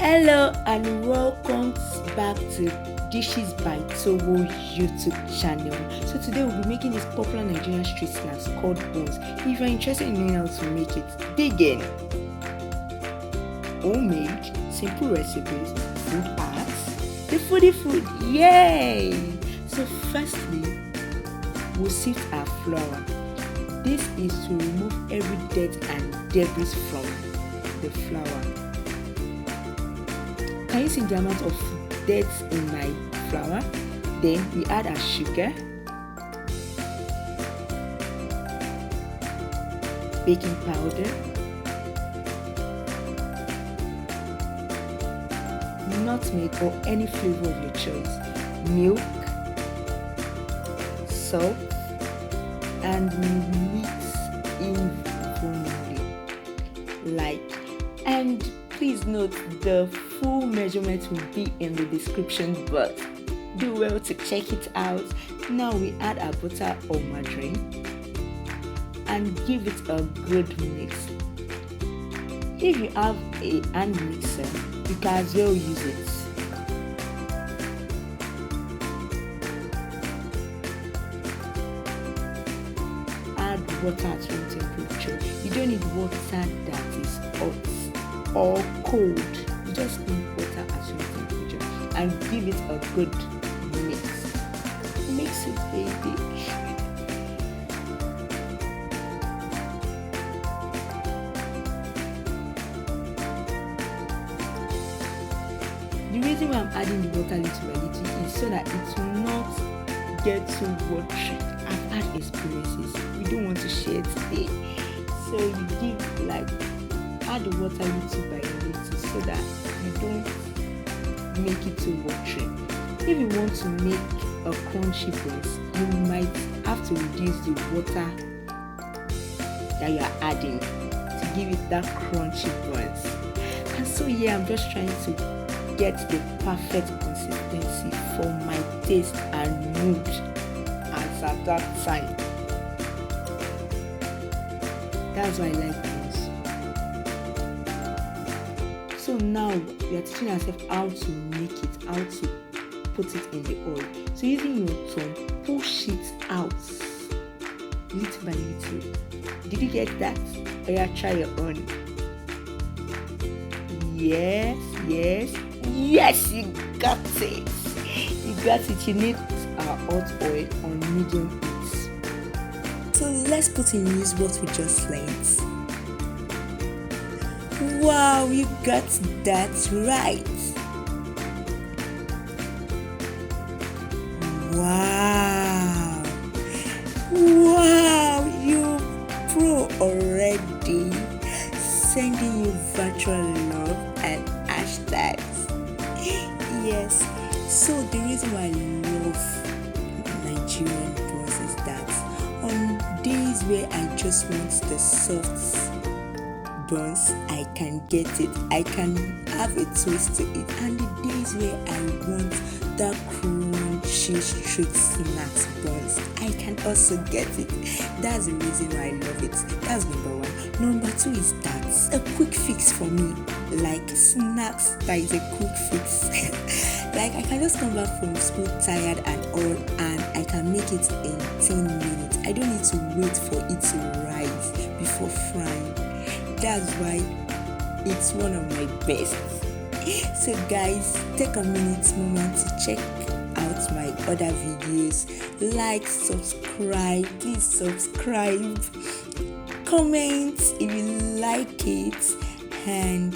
Hello and welcome back to DishesByTowo YouTube channel. So today we'll be making this popular Nigerian street snacks called buns. If you're interested in knowing how to make it, dig in. Homemade, simple recipes, food arts, the foodie food, yay! So firstly, we'll sift our flour. This is to remove every dirt and debris from the flour. Can you see the amount of dirt in my flour? Then we add our sugar, baking powder, nutmeg or any flavor of your choice, milk, salt, and we mix evenly. And please note the full measurement will be in the description, but do well to check it out. Now we add our butter or margarine and give it a good mix. If you have a hand mixer, you can as well use it. Add water at room temperature. You don't need water that is hot or cold. You just need water at room temperature and give it a good mix. Mix it, baby. The reason why I'm adding the water little by little is so that it will not get too watery. I've had experiences. We don't want to share today. So you give add the water little by little so that you don't make it too watery. If you want to make a crunchy buns, you might have to reduce the water that you are adding to give it that crunchy buns. And so I'm just trying to get the perfect consistency for my taste and mood as at that time. That's why I like buns. So now we are teaching ourselves how to make it, how to put it in the oil. So using your tongue, push it out little by little. Did you get that? Or you try your own? Yes, you got it. You got it. You need our hot oil on medium heat. So let's put in use what we just learned. Wow, you got that right. Wow, you pro already. Sending you virtual love and hashtags. Yes, so the reason why I love Nigerian buns is that on days where I just want the soft buns, I can get it. I can have a twist to it. And the days where I want the crunchy street snacks buns, I can also get it. That's the reason why I love it. That's number one. Number two is that a quick fix for me. Like snacks, that is a quick fix. I can just come back from school tired and all, and I can make it in 10 minutes. I don't need to wait for it to rise before frying. That's why it's one of my best. So guys, take a moment to check out my other videos. Subscribe, please subscribe, comment if you like it, and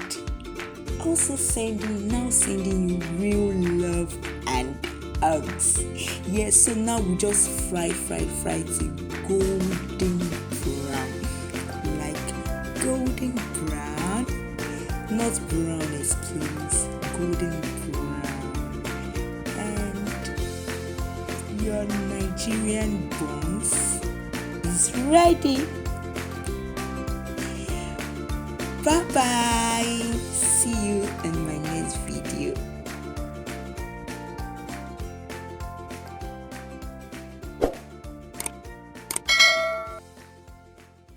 also sending you real love and hugs. Yes, so now we just fry till golden brown. Golden brown, not brownish, please. Golden brown. And your Nigerian buns is ready. Bye bye. See you in my next video.